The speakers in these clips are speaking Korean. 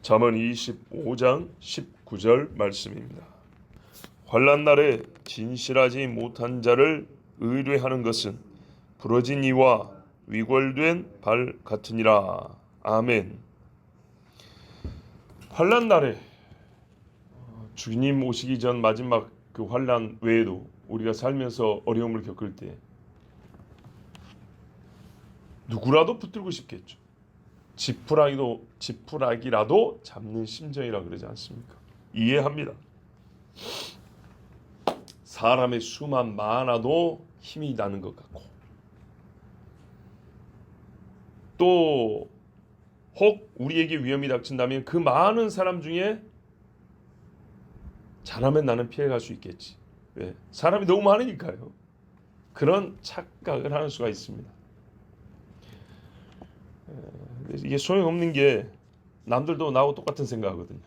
잠언 25장 19절 말씀입니다. 환난 날에 진실하지 못한 자를 의뢰하는 것은 부러진 이와 위골된 발 같으니라. 아멘. 환난 날에 주님 오시기 전 마지막 그 환난 외에도 우리가 살면서 어려움을 겪을 때 누구라도 붙들고 싶겠죠. 지푸라기라도 잡는 심정이라 그러지 않습니까? 이해합니다. 사람의 수만 많아도 힘이 나는 것 같고, 또 혹 우리에게 위험이 닥친다면 그 많은 사람 중에 잘하면 나는 피해갈 수 있겠지. 왜? 사람이 너무 많으니까요. 그런 착각을 하는 수가 있습니다. 이게 소용없는 게 남들도 나하고 똑같은 생각하거든요.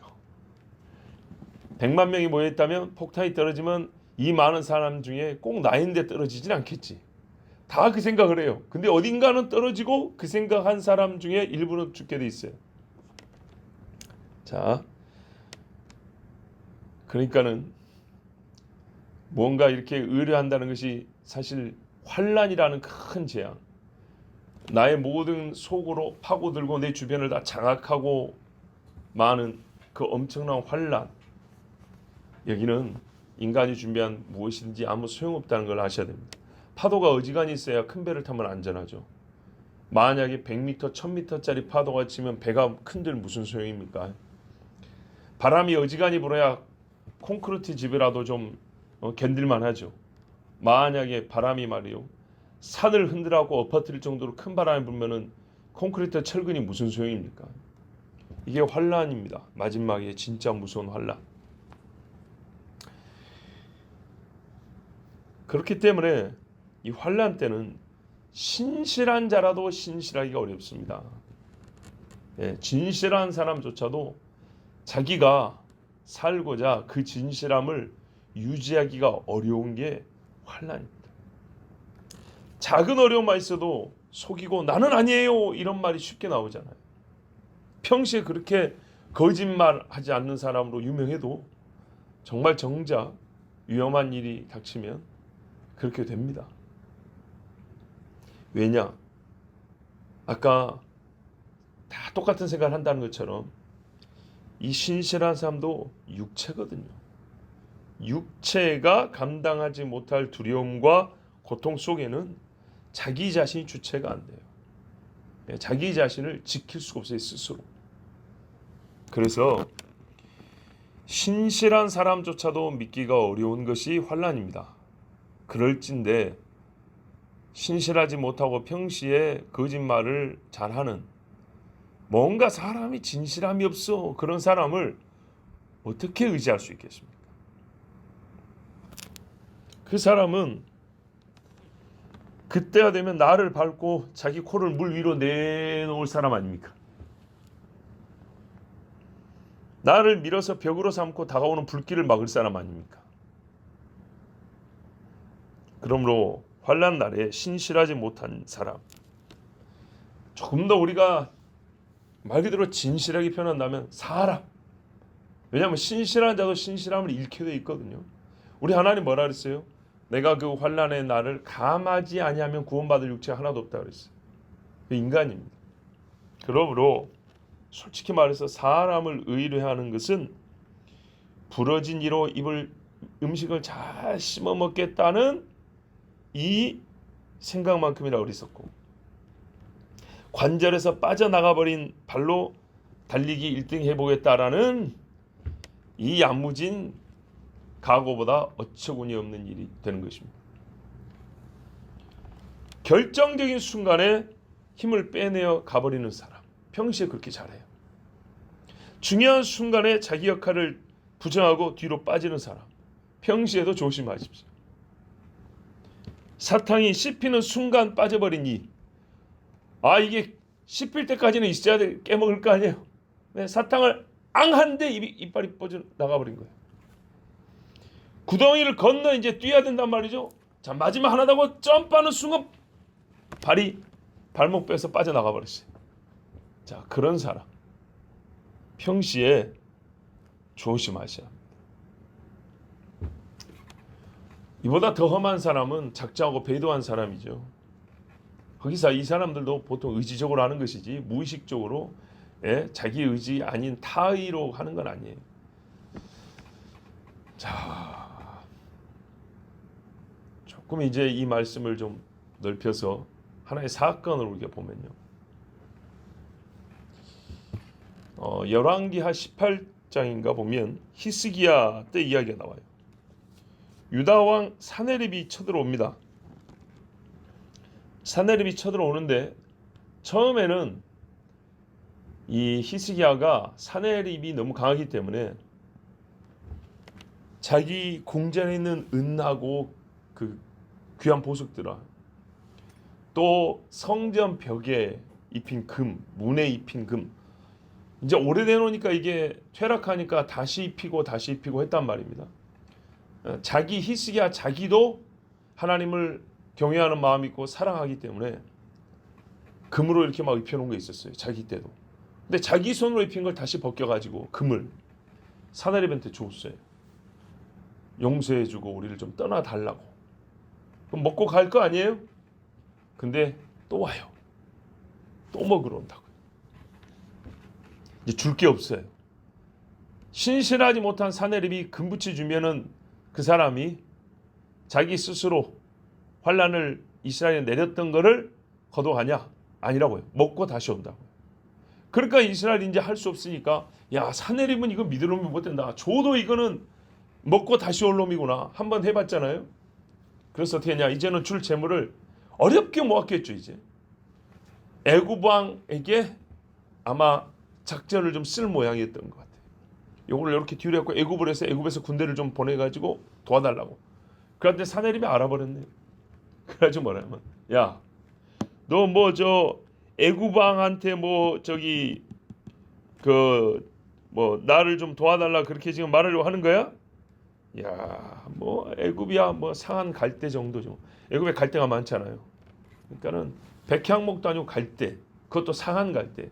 100만 명이 모여있다면 폭탄이 떨어지면 이 많은 사람 중에 꼭 나인데 떨어지진 않겠지. 다 그 생각을 해요. 근데 어딘가는 떨어지고 그 생각한 사람 중에 일부는 죽게 돼 있어요. 자, 그러니까는 뭔가 이렇게 의뢰한다는 것이 사실 환난이라는 큰 재앙, 나의 모든 속으로 파고들고 내 주변을 다 장악하고 많은 그 엄청난 환난, 여기는 인간이 준비한 무엇이든지 아무 소용없다는 걸 아셔야 됩니다. 파도가 어지간히 있어야 큰 배를 타면 안전하죠. 만약에 100m, 1000m짜리 파도가 치면 배가 큰들 무슨 소용입니까? 바람이 어지간히 불어야 콘크리트 집이라도 좀 견딜만 하죠. 만약에 바람이 말이요, 산을 흔들하고 엎어뜨릴 정도로 큰 바람이 불면은 콘크리트 철근이 무슨 소용입니까? 이게 환난입니다. 마지막에 진짜 무서운 환난. 그렇기 때문에 이 환난 때는 신실한 자라도 신실하기가 어렵습니다. 진실한 사람조차도 자기가 살고자 그 진실함을 유지하기가 어려운 게 환난입니다. 작은 어려움만 있어도 속이고 나는 아니에요 이런 말이 쉽게 나오잖아요. 평시에 그렇게 거짓말하지 않는 사람으로 유명해도 정말 정작 위험한 일이 닥치면 그렇게 됩니다. 왜냐? 아까 다 똑같은 생각을 한다는 것처럼 이 신실한 사람도 육체거든요. 육체가 감당하지 못할 두려움과 고통 속에는 자기 자신이 주체가 안 돼요. 자기 자신을 지킬 수가 없어요, 스스로. 그래서 신실한 사람조차도 믿기가 어려운 것이 환난입니다. 그럴진데 신실하지 못하고 평시에 거짓말을 잘하는, 뭔가 사람이 진실함이 없어, 그런 사람을 어떻게 의지할 수 있겠습니까? 그 사람은 그때가 되면 나를 밟고 자기 코를 물 위로 내놓을 사람 아닙니까? 나를 밀어서 벽으로 삼고 다가오는 불길을 막을 사람 아닙니까? 그러므로 환난 날에 신실하지 못한 사람, 조금 더 우리가 말 그대로 진실하게 표현한다면 사람. 왜냐하면 신실한 자도 신실함을 잃게 돼 있거든요. 우리 하나님 뭐라 그랬어요? 내가 그 환난의 날을 감하지 아니하면 구원받을 육체가 하나도 없다 그랬어요. 인간입니다. 그러므로 솔직히 말해서 사람을 의뢰하는 것은 부러진 이로 입을 음식을 잘 씹어 먹겠다는 이 생각만큼이나 어리석고, 관절에서 빠져나가버린 발로 달리기 1등 해보겠다라는 이 야무진 각오보다 어처구니 없는 일이 되는 것입니다. 결정적인 순간에 힘을 빼내어 가버리는 사람, 평시에 그렇게 잘해요. 중요한 순간에 자기 역할을 부정하고 뒤로 빠지는 사람, 평시에도 조심하십시오. 사탕이 씹히는 순간 빠져버린 이, 이게 씹힐 때까지는 있어야 돼, 깨먹을 거 아니에요. 사탕을 앙한데 이빨이 빠져나가버린 거예요. 구덩이를 건너 이제 뛰어야 된단 말이죠. 자, 마지막 하나다고 점프하는 순간 발목 빼서 빠져나가 버렸어요. 자, 그런 사람, 평시에 조심하셔야 합니다. 이보다 더 험한 사람은 작정하고 배도한 사람이죠. 거기서 이 사람들도 보통 의지적으로 하는 것이지 무의식적으로 자기 의지 아닌 타의로 하는 건 아니에요. 자, 조금 이제 이 말씀을 좀 넓혀서 하나의 사건을 우리가 보면요. 열왕기하 18장인가 보면 히스기야 때 이야기가 나와요. 유다 왕 사네립이 쳐들어옵니다. 사네립이 쳐들어오는데 처음에는 이 히스기야가 사네립이 너무 강하기 때문에 자기 궁전에 있는 은하고 그 귀한 보석들아, 또 성전 벽에 입힌 금, 문에 입힌 금, 이제 오래돼 놓으니까 이게 퇴락하니까 다시 입히고 했단 말입니다. 자기 히스기야 자기도 하나님을 경외하는 마음이 있고 사랑하기 때문에 금으로 이렇게 막 입혀놓은 게 있었어요. 자기 때도. 근데 자기 손으로 입힌 걸 다시 벗겨가지고 금을 사네립한테 줬어요. 용서해주고 우리를 좀 떠나달라고. 그럼 먹고 갈 거 아니에요? 근데 또 와요. 또 먹으러 온다고요. 이제 줄 게 없어요. 신실하지 못한 사네립이 금붙이 주면은 그 사람이 자기 스스로 환란을 이스라엘에 내렸던 거를 거둬가냐? 아니라고요. 먹고 다시 온다고요. 그러니까 이스라엘이 이제 할 수 없으니까 야, 사네립은 이거 믿으려면 못 된다. 줘도 이거는 먹고 다시 올 놈이구나. 한번 해봤잖아요. 그래서 어떻게 했냐? 이제는 줄 재물을 어렵게 모았겠죠. 이제 애굽 왕에게 아마 작전을 좀 쓸 모양이었던 것 같아요. 요거를 이렇게 뒤로 했고 애굽을 해서 애굽에서 군대를 좀 보내가지고 도와달라고. 그런데 사네립이 알아버렸네요. 그래가지고 뭐냐면 야, 너 뭐 저 애굽 왕한테 뭐 저기 그 뭐 나를 좀 도와달라 그렇게 지금 말하려고 하는 거야? 야, 뭐 애굽이야 뭐 상한 갈대 정도죠. 애굽에 갈대가 많잖아요. 그러니까는 백향목도 아니고 갈대, 그것도 상한 갈대.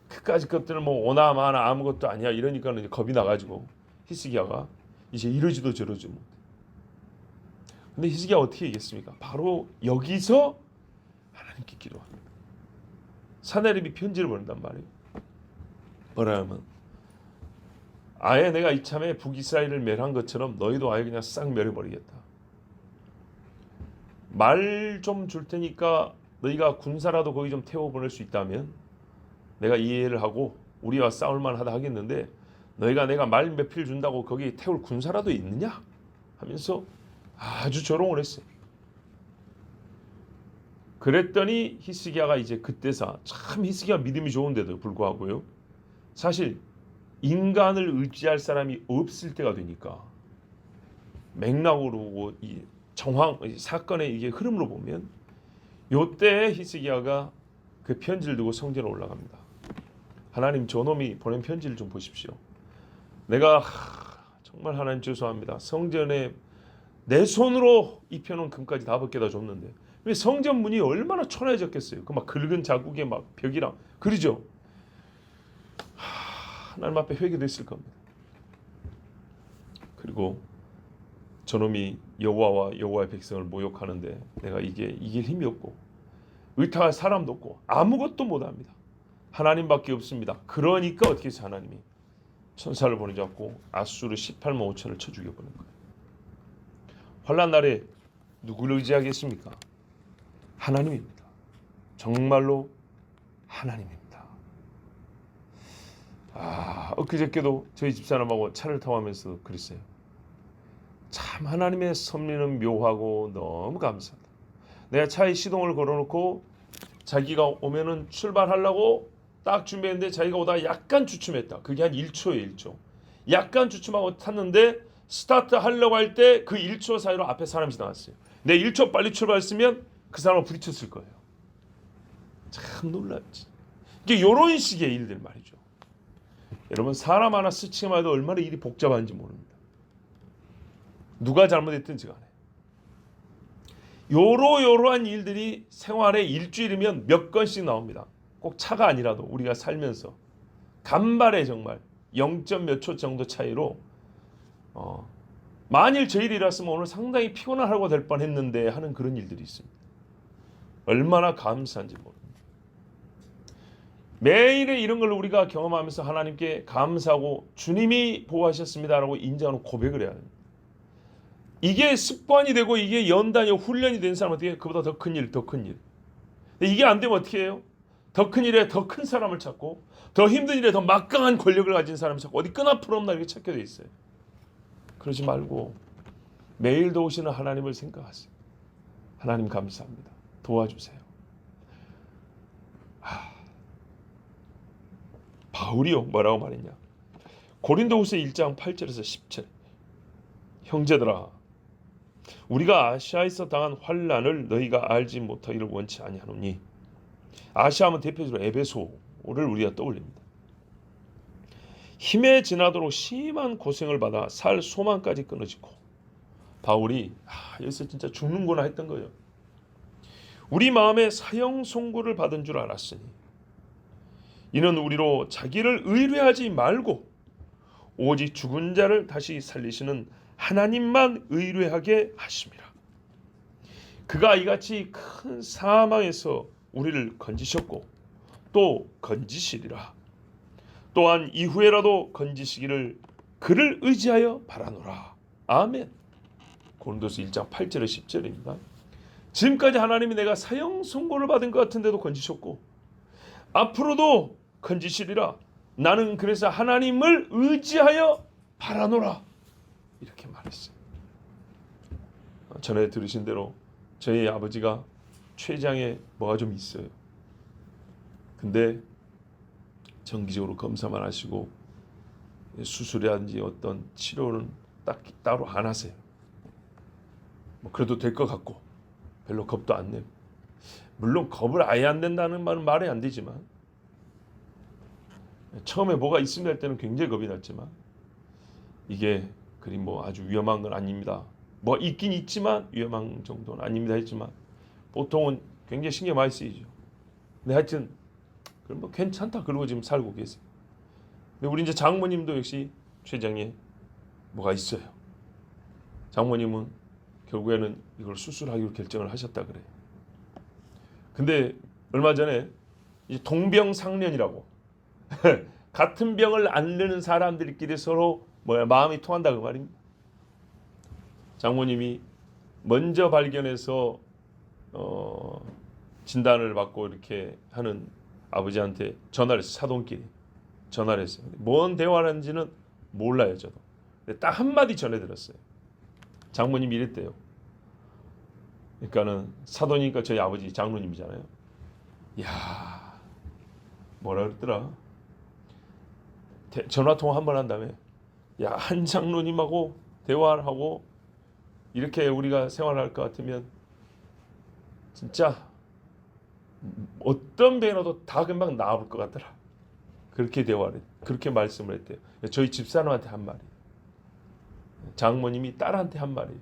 그까지 것들은 뭐 오나마나 아무것도 아니야. 이러니까는 이제 겁이 나가지고 히스기야가 이제 이러지도 저러지 못. 근데 히스기야 어떻게 얘기했습니까? 바로 여기서 하나님께 기도합니다. 사네립이 편지를 보낸단 말이에요. 뭐라면 아예 내가 이참에 북이스라엘을 멸한 것처럼 너희도 아예 그냥 싹 멸해버리겠다. 말 좀 줄 테니까 너희가 군사라도 거기 좀 태워보낼 수 있다면 내가 이해를 하고 우리와 싸울만 하다 하겠는데 너희가 내가 말 몇 필 준다고 거기 태울 군사라도 있느냐? 하면서 아주 조롱을 했어요. 그랬더니 히스기야가 이제 그때서 참 히스기야 믿음이 좋은데도 불구하고요. 사실 인간을 의지할 사람이 없을 때가 되니까 맥락으로 이 정황 사건의 이게 흐름으로 보면 요때 히스기야가 그 편지를 두고 성전에 올라갑니다. 하나님 저놈이 보낸 편지를 좀 보십시오. 내가 정말 하나님 죄송합니다. 성전에 내 손으로 입혀놓은 금까지 다 벗겨다 줬는데 왜 성전 문이 얼마나 초라해졌겠어요. 그 막 긁은 자국에 막 벽이랑 그러죠. 하나님 앞에 회개됐을 겁니다. 그리고 저놈이 여호와와 여호와의 백성을 모욕하는데 내가 이길 힘이 없고 의탁할 사람도 없고 아무것도 못합니다. 하나님밖에 없습니다. 그러니까 어떻게 해서 하나님이 천사를 보내잡고 아수르 18만 5천을 쳐 죽여버린 거예요. 환난 날에 누구를 의지하겠습니까? 하나님입니다. 정말로 하나님입니다. 엊그저께도 저희 집사람하고 차를 타고 하면서 그랬어요. 참 하나님의 섭리는 묘하고 너무 감사하다. 내가 차에 시동을 걸어놓고 자기가 오면은 출발하려고 딱 준비했는데 자기가 오다가 약간 주춤했다. 그게 한 1초예요. 1초. 약간 주춤하고 탔는데 스타트 하려고 할 때 그 1초 사이로 앞에 사람이 지나갔어요. 내 1초 빨리 출발했으면 그 사람을 부딪혔을 거예요. 참 놀랍지. 이게 이런 식의 일들 말이죠. 여러분 사람 하나 스치기만 해도 얼마나 일이 복잡한지 모릅니다. 누가 잘못했든지 간에 요러한 일들이 생활에 일주일이면 몇 건씩 나옵니다. 꼭 차가 아니라도 우리가 살면서 간발의 정말 0. 몇 초 정도 차이로 만일 저 일이 일어났으면 오늘 상당히 피곤한 하루가 될 뻔했는데 하는 그런 일들이 있습니다. 얼마나 감사한지 모릅니다. 매일의 이런 걸 우리가 경험하면서 하나님께 감사하고 주님이 보호하셨습니다라고 인정하는 고백을 해야 합니다. 이게 습관이 되고 이게 연단이 훈련이 된 사람한테 그보다 더 큰 일, 더 큰 일. 근데 이게 안 되면 어떻게 해요? 더 큰 일에 더 큰 사람을 찾고 더 힘든 일에 더 막강한 권력을 가진 사람을 찾고 어디 끈앞으로 없나 이렇게 찾게 돼 있어요. 그러지 말고 매일도 오시는 하나님을 생각하세요. 하나님 감사합니다. 도와주세요. 바울이요 뭐라고 말했냐? 고린도후서 1장 8절에서 10절. 형제들아, 우리가 아시아에서 당한 환난을 너희가 알지 못하기를 원치 아니하노니. 아시아하면 대표적으로 에베소를 우리가 떠올립니다. 힘에 지나도록 심한 고생을 받아 살 소망까지 끊어지고, 바울이 여기서 진짜 죽는구나 했던 거예요. 우리 마음에 사형 선고를 받은 줄 알았으니 이는 우리로 자기를 의뢰하지 말고 오직 죽은 자를 다시 살리시는 하나님만 의뢰하게 하심이라. 그가 이같이 큰 사망에서 우리를 건지셨고 또 건지시리라. 또한 이후에라도 건지시기를 그를 의지하여 바라노라. 아멘. 고린도서 1장 8절에 10절입니다. 지금까지 하나님이 내가 사형 선고를 받은 것 같은데도 건지셨고 앞으로도 건지시리라. 나는 그래서 하나님을 의지하여 바라노라. 이렇게 말했어요. 전에 들으신 대로 저희 아버지가 췌장에 뭐가 좀 있어요. 근데 정기적으로 검사만 하시고 수술이라든지 어떤 치료는 따로 안 하세요. 그래도 될 것 같고 별로 겁도 안 내고, 물론 겁을 아예 안 낸다는 말은 말이 안 되지만 처음에 뭐가 있으면 할 때는 굉장히 겁이 났지만 이게 그리 뭐 아주 위험한 건 아닙니다. 뭐 있긴 있지만 위험한 정도는 아닙니다 했지만 보통은 굉장히 신경 많이 쓰이죠. 근데 하여튼 그럼 뭐 괜찮다 그러고 지금 살고 계세요. 근데 우리 이제 장모님도 역시 췌장에 뭐가 있어요. 장모님은 결국에는 이걸 수술하기로 결정을 하셨다 그래요. 근데 얼마 전에 이제 동병상련이라고 같은 병을 앓는 사람들끼리 서로 마음이 통한다 그 말입니다. 장모님이 먼저 발견해서 진단을 받고 이렇게 하는 아버지한테 전화를 했어요. 사돈끼리 전화를 했어요. 뭔 대화를 하는지는 몰라요 저도. 근데 딱 한마디 전해들었어요. 장모님이 이랬대요. 그러니까는 사돈이니까 저희 아버지 장로님이잖아요. 야, 뭐라 그랬더라. 전화통화 한 번 한 다음에 야, 한 장로님하고 대화를 하고 이렇게 우리가 생활할 것 같으면 진짜 어떤 병이라도 다 금방 나아볼 것 같더라. 그렇게 대화를 그렇게 말씀을 했대요. 저희 집사람한테 한 말이에요. 장모님이 딸한테 한 말이에요.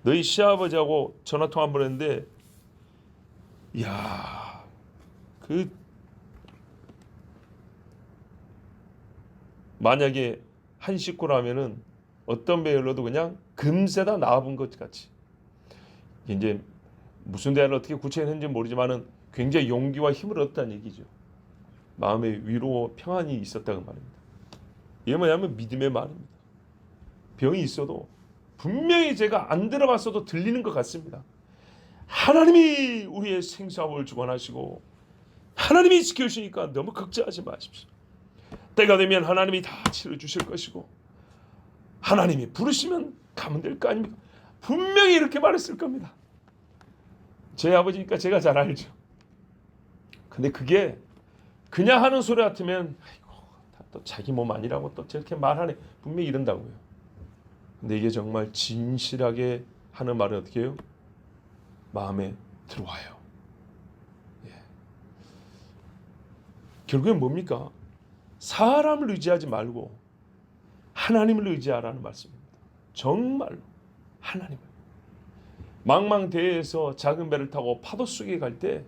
너희 시아버지하고 전화통화 한번 했는데 이야, 만약에 한 식구라면은 어떤 배열로도 그냥 금세다 나와본 것 같이. 이제 무슨 대화를 어떻게 구체적으로 했는지 모르지만은 굉장히 용기와 힘을 얻었다는 얘기죠. 마음의 위로와 평안이 있었다고 말입니다. 이게 뭐냐면 믿음의 말입니다. 병이 있어도 분명히 제가 안 들어봤어도 들리는 것 같습니다. 하나님이 우리의 생사복을 주관하시고 하나님이 지켜주시니까 너무 걱정하지 마십시오. 때가 되면 하나님이 다 치러주실 것이고 하나님이 부르시면 가면 될 거 아닙니까? 분명히 이렇게 말했을 겁니다. 제 아버지니까 제가 잘 알죠. 근데 그게 그냥 하는 소리 같으면 아이고, 또 자기 몸 아니라고 또 저렇게 말하네. 분명히 이런다고요. 근데 이게 정말 진실하게 하는 말은 어떻게 해요? 마음에 들어와요. 예. 결국엔 뭡니까? 사람을 의지하지 말고 하나님을 의지하라는 말씀입니다. 정말로 하나님을. 망망대해에서 작은 배를 타고 파도 속에 갈 때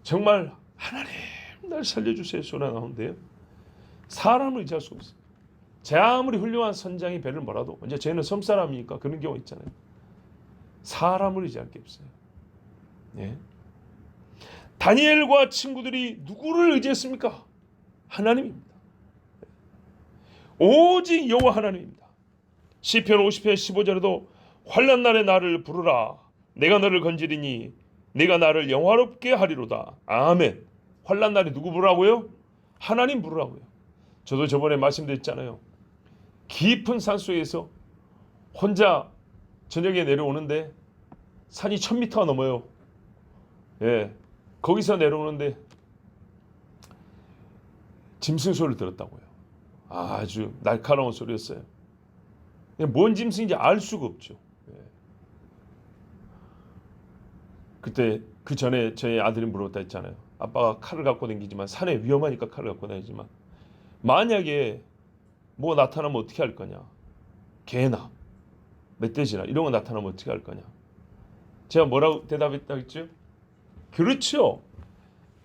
정말 하나님 날 살려주세요 소리가 나오는데요. 사람을 의지할 수 없어요. 제 아무리 훌륭한 선장이 배를 몰아도 이제 저희는 섬 사람이니까 그런 경우 있잖아요. 사람을 의지할 게 없어요. 예. 다니엘과 친구들이 누구를 의지했습니까? 하나님입니다. 오직 여호와 하나님입니다. 시편 50편 15절에도 환난 날에 나를 부르라. 내가 너를 건지리니 내가 나를 영화롭게 하리로다. 아멘. 환난 날에 누구 부르라고요? 하나님 부르라고요. 저도 저번에 말씀드렸잖아요. 깊은 산속에서 혼자 저녁에 내려오는데 산이 1000m가 넘어요. 예, 거기서 내려오는데 짐승 소리를 들었다고요. 아주 날카로운 소리였어요. 뭔 짐승인지 알 수가 없죠. 예. 그때 그 전에 저희 아들이 물었다 했잖아요. 아빠가 칼을 갖고 다니지만 산에 위험하니까 칼을 갖고 다니지만 만약에 뭐 나타나면 어떻게 할 거냐? 개나 멧돼지나 이런 거 나타나면 어떻게 할 거냐? 제가 뭐라고 대답했다고 했죠? 그렇죠.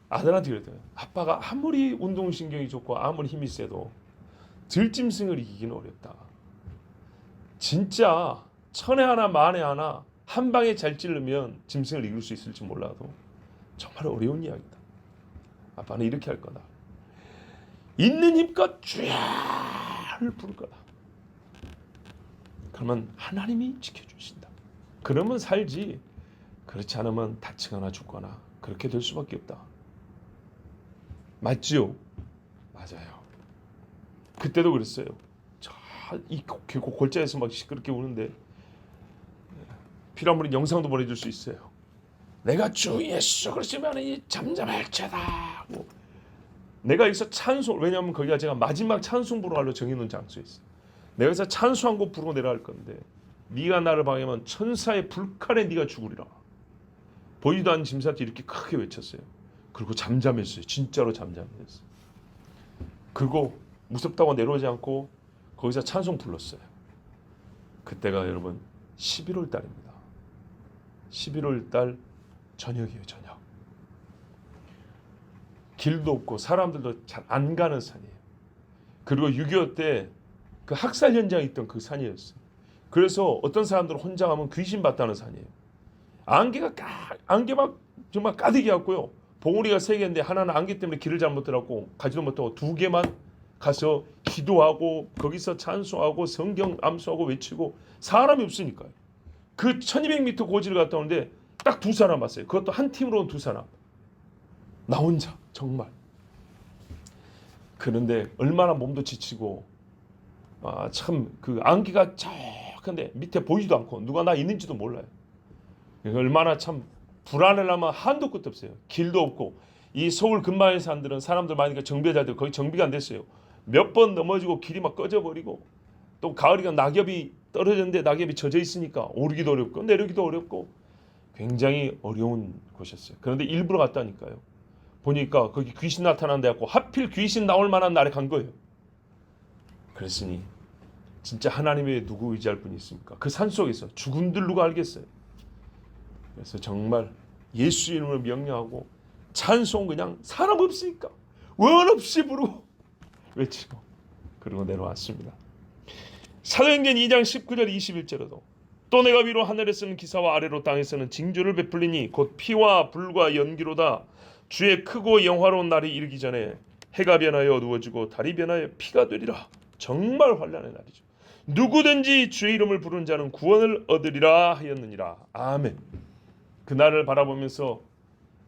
아들한테 그랬대요. 아빠가 아무리 운동신경이 좋고 아무리 힘이 세도 들짐승을 이기기는 어렵다. 진짜 천에 하나 만에 하나 한 방에 잘 찌르면 짐승을 이길 수 있을지 몰라도 정말 어려운 이야기다. 아빠는 이렇게 할 거다. 있는 힘껏 쥐야를 부를 거다. 그러면 하나님이 지켜주신다. 그러면 살지. 그렇지 않으면 다치거나 죽거나 그렇게 될 수밖에 없다. 맞지요? 맞아요. 그때도 그랬어요. 이 계곡 골짜기에서 막 시끄럽게 우는데 필요하면 영상도 보내줄 수 있어요. 내가 주 예수 그리스도만이 잠잠할지어다. 내가 여기서 찬송, 왜냐하면 거기가 제가 마지막 찬송 부르러 정해놓은 장소에 있어요. 내가 여기서 찬송 한 곡 부르고 내려갈 건데 네가 나를 방해하면 천사의 불칼에 네가 죽으리라. 보이도 않는 짐승한테 이렇게 크게 외쳤어요. 그리고 잠잠했어요. 진짜로 잠잠했어요. 그리고 무섭다고 내려오지 않고 거기서 찬송 불렀어요. 그때가 여러분 11월 달입니다. 11월 달 저녁이에요. 저녁. 길도 없고 사람들도 잘 안 가는 산이에요. 그리고 6.25 때 그 학살 현장에 있던 그 산이었어요. 그래서 어떤 사람들은 혼자 가면 귀신 봤다는 산이에요. 안개 막 정말 가득이 왔고요. 봉우리가 3개인데 하나는 안개 때문에 길을 잘못 들었고 가지도 못하고 2개만 가서 기도하고 거기서 찬송하고 성경 암송하고 외치고 사람이 없으니까요. 그 1200m 고지를 갔다 오는데 딱 2사람 왔어요. 그것도 한 팀으로 온 2사람. 나 혼자 정말. 그런데 얼마나 몸도 지치고 참 그 안개가 쫙한데 밑에 보이지도 않고 누가 나 있는지도 몰라요. 얼마나 참 불안하려면 한도 끝도 없어요. 길도 없고 이 서울 근방의 산들은 사람들 많으니까 정비가 잘 되고 거의 정비가 안 됐어요. 몇 번 넘어지고 길이 막 꺼져버리고 또 가을이가 낙엽이 떨어졌는데 낙엽이 젖어 있으니까 오르기도 어렵고 내려기도 어렵고 굉장히 어려운 곳이었어요. 그런데 일부러 갔다니까요. 보니까 거기 귀신 나타난다 해갖고 하필 귀신 나올 만한 날에 간 거예요. 그랬으니 진짜 하나님 외에 누구 의지할 분이 있습니까? 그 산속에서 죽음들 누가 알겠어요. 그래서 정말 예수 이름을 명령하고 찬송 그냥 사람 없으니까 원 없이 부르고 외치고 그리고 내려왔습니다. 사도행전 2장 19절 21절에도 또 내가 위로 하늘에서는 기사와 아래로 땅에서는 징조를 베풀리니 곧 피와 불과 연기로다. 주의 크고 영화로운 날이 이르기 전에 해가 변하여 어두워지고 달이 변하여 피가 되리라. 정말 환난의 날이죠. 누구든지 주의 이름을 부르는 자는 구원을 얻으리라 하였느니라. 아멘. 그날을 바라보면서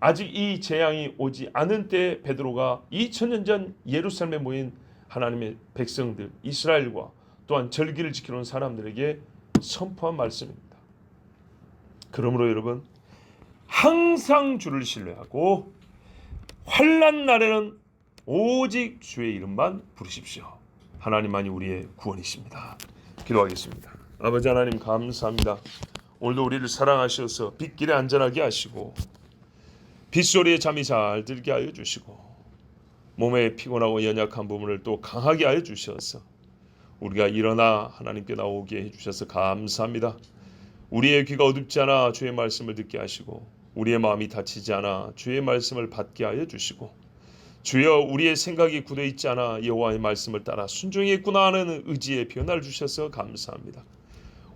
아직 이 재앙이 오지 않은 때 베드로가 2000년 전 예루살렘에 모인 하나님의 백성들 이스라엘과 또한 절기를 지키는 사람들에게 선포한 말씀입니다. 그러므로 여러분 항상 주를 신뢰하고 환난 날에는 오직 주의 이름만 부르십시오. 하나님만이 우리의 구원이십니다. 기도하겠습니다. 아버지 하나님 감사합니다. 오늘도 우리를 사랑하셔서 빗길에 안전하게 하시고 빗소리에 잠이 잘 들게 하여 주시고 몸에 피곤하고 연약한 부분을 또 강하게 하여 주셔서 우리가 일어나 하나님께 나오게 해주셔서 감사합니다. 우리의 귀가 어둡지 않아 주의 말씀을 듣게 하시고 우리의 마음이 다치지 않아 주의 말씀을 받게 하여 주시고 주여, 우리의 생각이 굳어 있지 않아 여호와의 말씀을 따라 순종했구나 하는 의지의 변화를 주셔서 감사합니다.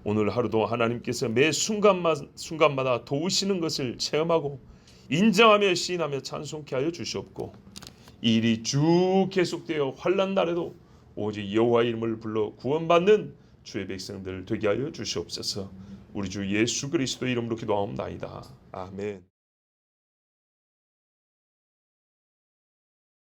오늘 하루도 하나님께서 매 순간마다 도우시는 것을 체험하고 인정하며 시인하며 찬송케 하여 주시옵고, 이 일이 쭉 계속되어 환난 날에도 오직 여호와의 이름을 불러 구원받는 주의 백성들 되게 하여 주시옵소서. 우리 주 예수 그리스도 이름으로 기도하옵나이다. 아멘.